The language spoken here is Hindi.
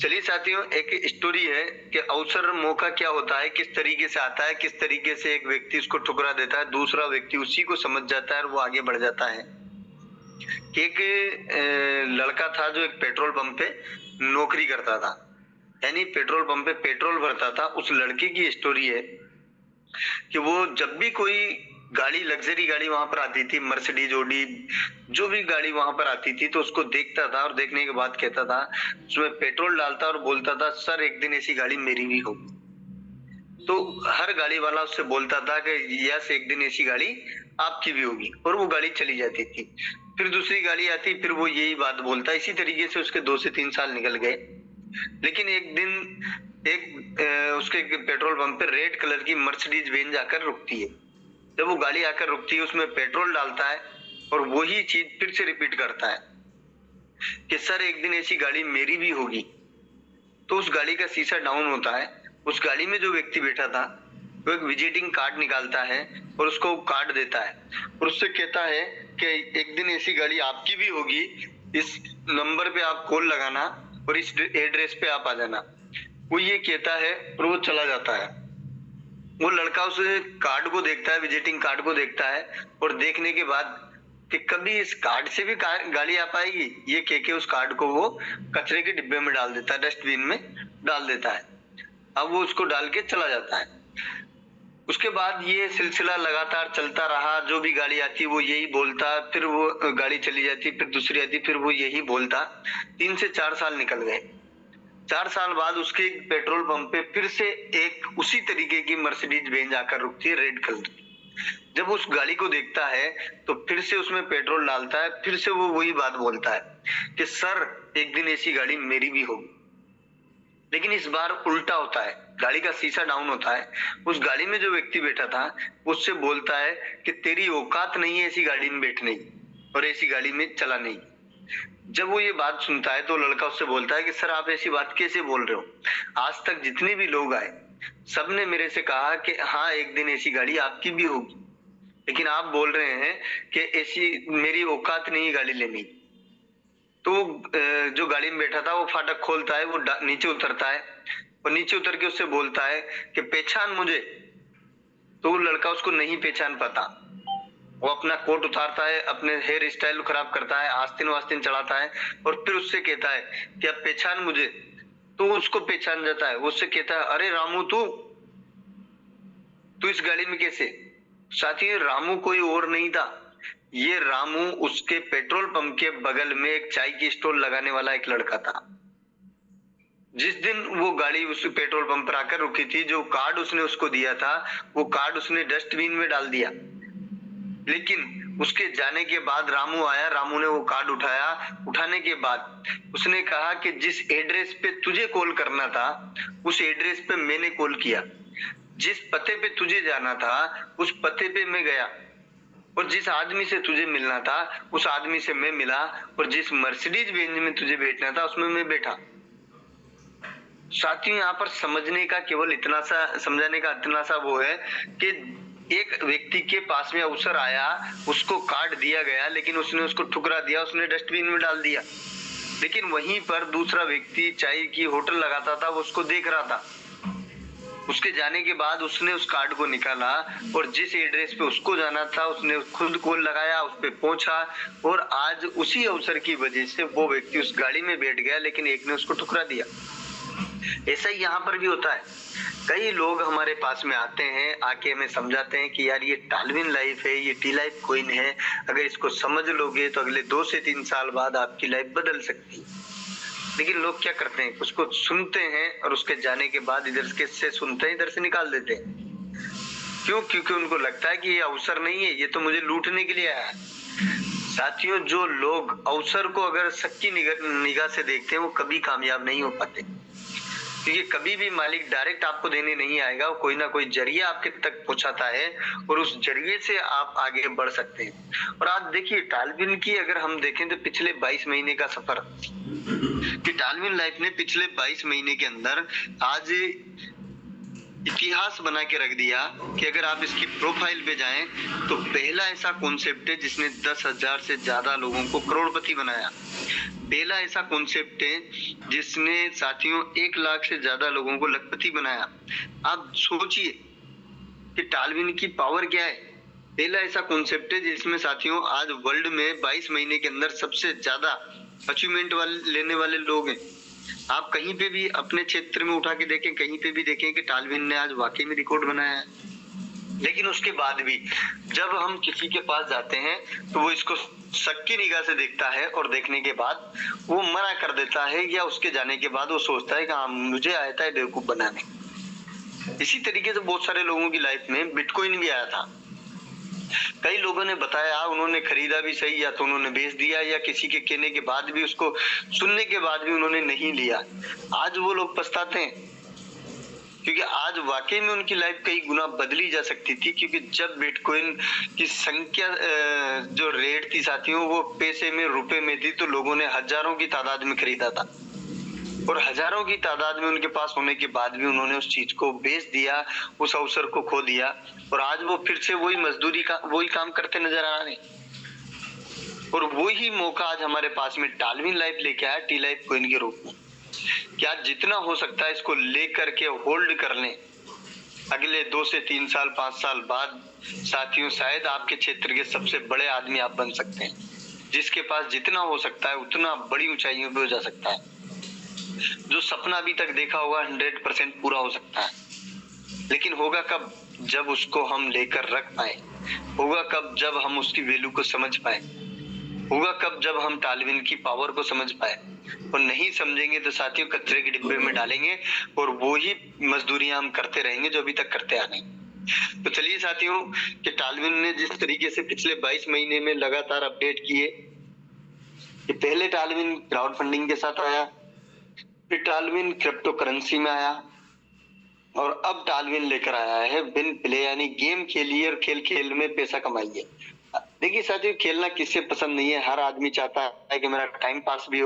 चलिए साथियों, एक स्टोरी है कि अवसर मौका क्या होता है, किस तरीके से आता है, किस तरीके से एक व्यक्ति उसको ठुकरा देता है, दूसरा व्यक्ति उसी को समझ जाता है और वो आगे बढ़ जाता है। कि एक लड़का था जो एक पेट्रोल पंप पे नौकरी करता था, यानी पेट्रोल पंप पे पेट्रोल भरता था। उस लड़के की स्टोरी है कि वो जब भी कोई गाड़ी, लग्जरी गाड़ी वहां पर आती थी, मर्सिडीज, ऑडी, जो भी गाड़ी वहां पर आती थी, तो उसको देखता था और देखने के बाद कहता था, उसमें पेट्रोल डालता और बोलता था, सर एक दिन ऐसी गाड़ी मेरी भी होगी। तो हर गाड़ी वाला उससे बोलता था कि यस, एक दिन ऐसी गाड़ी आपकी भी होगी, और वो गाड़ी चली जाती थी। फिर दूसरी गाड़ी आती, फिर वो यही बात बोलता। इसी तरीके से उसके 2 से 3 साल निकल गए। लेकिन एक दिन उसके पेट्रोल पंप पे रेड कलर की मर्सिडीज बेंज आकर रुकती है। जब वो गाड़ी आकर रुकती है, उसमें पेट्रोल डालता है और वही चीज फिर से रिपीट करता है कि सर एक दिन ऐसी गाड़ी मेरी भी होगी। तो उस गाड़ी का शीशा डाउन होता है। उस गाड़ी में जो व्यक्ति बैठा था वो एक विजिटिंग कार्ड निकालता है और उसको कार्ड देता है और उससे कहता है कि एक दिन ऐसी गाड़ी आपकी भी होगी, इस नंबर पे आप कॉल लगाना और इस एड्रेस पे आप आ जाना। वो ये कहता है और वो चला जाता है। वो लड़का उस कार्ड को देखता है, विजिटिंग कार्ड को देखता है, और देखने के बाद कि कभी इस कार्ड से भी गाड़ी आ पाएगी, ये कह के उस कार्ड को वो कचरे के डिब्बे में डाल देता है, डस्टबिन में डाल देता है। अब वो उसको डाल के चला जाता है। उसके बाद ये सिलसिला लगातार चलता रहा। जो भी गाड़ी आती वो यही बोलता, फिर वो गाड़ी चली जाती, फिर दूसरी आती, फिर वो यही बोलता। 3 से 4 साल निकल गए। 4 साल बाद उसके पेट्रोल पंप पे फिर से एक उसी तरीके की मर्सिडीज बेंज आकर रुकती है, रेड कलर की। जब उस गाड़ी को देखता है तो फिर से उसमें पेट्रोल डालता है, फिर से वो वही बात बोलता है कि सर एक दिन ऐसी गाड़ी मेरी भी होगी। लेकिन इस बार उल्टा होता है, गाड़ी का शीशा डाउन होता है। उस गाड़ी में जो व्यक्ति बैठा था उससे बोलता है कि तेरी औकात नहीं है ऐसी गाड़ी में बैठने की और ऐसी गाड़ी में चलाने की। जब वो ये बात सुनता है तो लड़का उससे बोलता है कि सर आप ऐसी बात कैसे बोल रहे हो? आज तक जितने भी लोग आए सबने मेरे से कहा कि हाँ एक दिन ऐसी गाड़ी आपकी भी होगी, लेकिन आप बोल रहे हैं कि ऐसी मेरी औकात नहीं है गाड़ी लेने की। तो जो गाड़ी में बैठा था वो फाटक खोलता है, वो नीचे उतरता है और नीचे उतर के उससे बोलता है कि पहचान मुझे। तो वो लड़का उसको नहीं पहचान पाता। वो अपना कोट उतारता है, अपने हेयर स्टाइल खराब करता है, आस्तीन वास्तीन चढ़ाता है और फिर उससे कहता है कि अब पहचान मुझे। तो उसको पहचान जाता है। वो उससे कहता है, अरे रामू तू इस गाड़ी में कैसे? साथी, रामू कोई और नहीं था, ये रामू उसके पेट्रोल पंप के बगल में एक चाय की स्टॉल लगाने वाला एक लड़का था। जिस दिन वो गाड़ी उस पेट्रोल पंप पर आकर रुकी थी, जो कार्ड उसने उसको दिया था वो कार्ड उसने डस्टबिन में डाल दिया। लेकिन उसके जाने के बाद रामू आया, रामू ने वो कार्ड उठाया। उठाने के बाद उसने कहा कि जिस एड्रेस पे तुझे कॉल करना था उस एड्रेस पे मैंने कॉल किया, जिस पते पे तुझे जाना था उस पते पे मैं गया, और जिस आदमी से तुझे मिलना था उस आदमी से मैं मिला, और जिस मर्सिडीज बेंज में तुझे बैठना था उसमें मैं बैठा। साथियों, यहाँ पर समझने का केवल इतना सा, समझाने का इतना सा वो है कि एक व्यक्ति के पास में अवसर आया, उसको कार्ड दिया गया, लेकिन उसने उसको ठुकरा दिया, उसने डस्टबिन में डाल दिया। लेकिन वहीं पर दूसरा व्यक्ति चाय की होटल लगाता था, वो उसको देख रहा था। उसके जाने के बाद उसने उस कार्ड को निकाला और जिस एड्रेस पे उसको जाना था उसने खुद कॉल लगाया, उस पे पहुंचा, और आज उसी अवसर की वजह से वो व्यक्ति उस गाड़ी में बैठ गया, लेकिन एक ने उसको ठुकरा दिया। ऐसा ही यहाँ पर भी होता है। कई लोग हमारे पास में आते हैं, आके हमें समझाते हैं कि यार ये टाल्विन लाइफ है, ये टी लाइफ कॉइन है, अगर इसको समझ लोगे तो अगले 2 से 3 साल बाद आपकी लाइफ बदल सकती है। लेकिन लोग क्या करते हैं, उसको सुनते हैं और उसके जाने के बाद इधर से सुनते हैं, इधर से निकाल देते हैं। क्यों? क्योंकि उनको लगता है कि ये अवसर नहीं है, ये तो मुझे लूटने के लिए आया है। साथियों, जो लोग अवसर को अगर सच्ची निगाह से देखते हैं वो कभी कामयाब नहीं हो पाते, क्योंकि कभी भी मालिक डायरेक्ट आपको देने नहीं आएगा, वो कोई ना कोई जरिया आपके तक पहुंचाता है और उस जरिए से आप आगे बढ़ सकते हैं। और आज देखिए टाल्विन की अगर हम देखें तो पिछले 22 महीने का सफर कि टाल्विन लाइफ ने पिछले 22 महीने के अंदर आज इतिहास बना के रख दिया कि अगर आप इसकी प्रोफाइल पे जाएं तो पहला ऐसा कॉन्सेप्ट है जिसने 10,000 से ज्यादा लोगों को करोड़पति बनाया। पहला ऐसा कॉन्सेप्ट है जिसने साथियों 1 लाख से ज्यादा लोगों को लखपति बनाया। आप सोचिए कि टालविन की पावर क्या है। पहला ऐसा कॉन्सेप्ट है जिसमें साथियों आज वर्ल्ड में 22 महीने के अंदर सबसे ज्यादा अचीवमेंट लेने वाले लोग हैं। आप कहीं पे भी अपने क्षेत्र में उठा के देखें, कहीं पे भी देखें कि टालविन ने आज वाकई में रिकॉर्ड बनाया है। लेकिन उसके बाद भी जब हम किसी के पास जाते हैं तो वो इसको शक की निगाह से देखता है और देखने के बाद वो मना कर देता है, या उसके जाने के बाद वो सोचता है कि हाँ मुझे आया था बेवकूफ बनाने। इसी तरीके से बहुत सारे लोगों की लाइफ में बिटकॉइन भी आया था। कई लोगों ने बताया, उन्होंने खरीदा भी सही, या तो उन्होंने बेच दिया, या किसी के कहने के बाद भी, उसको सुनने के बाद भी उन्होंने नहीं लिया। आज वो लोग पछताते हैं क्योंकि आज वाकई में उनकी लाइफ कई गुना बदली जा सकती थी। क्योंकि जब बिटकॉइन की संख्या जो रेट थी साथियों वो पैसे में रुपए में थी, तो लोगों ने हजारों की तादाद में खरीदा था, और हजारों की तादाद में उनके पास होने के बाद भी उन्होंने उस चीज को बेच दिया, उस अवसर को खो दिया, और आज वो फिर से वही मजदूरी का वही काम करते नजर आ रहे हैं। और वही मौका आज हमारे पास में टालविन लाइफ लेके आया, टी लाइफ कोइन के रूप में। क्या जितना हो सकता है इसको लेकर के होल्ड कर लें, अगले 2 से 3 साल 5 साल बाद साथियों शायद आपके क्षेत्र के सबसे बड़े आदमी आप बन सकते हैं। जिसके पास जितना हो सकता है उतना बड़ी ऊंचाइयों पे हो जा सकता है। जो सपना अभी तक देखा होगा 100% पूरा हो सकता है, लेकिन होगा कब? जब उसको हम लेकर रख पाए। होगा कब? जब हम उसकी वैल्यू को समझ पाए। होगा कब? जब हम टालविन की पावर को समझ पाए। और नहीं समझेंगे तो साथियों कचरे के डिब्बे में डालेंगे और वो ही मजदूरियां हम करते रहेंगे जो अभी तक करते आ रहे हैं। तो चलिए साथियों कि टालविन ने जिस तरीके से पिछले 22 महीने में लगातार अपडेट किए, कि पहले टालविन क्राउड फंडिंग के साथ आया, फिर टालविन क्रिप्टो करेंसी में आया, और अब टालविन लेकर आया है विन प्ले, यानी गेम खेलिए और खेल खेल में पैसा कमाइए। देखिए साथियों खेलना किससे पसंद नहीं है, हर आदमी चाहता है कि मेरा टाइम पास भी हो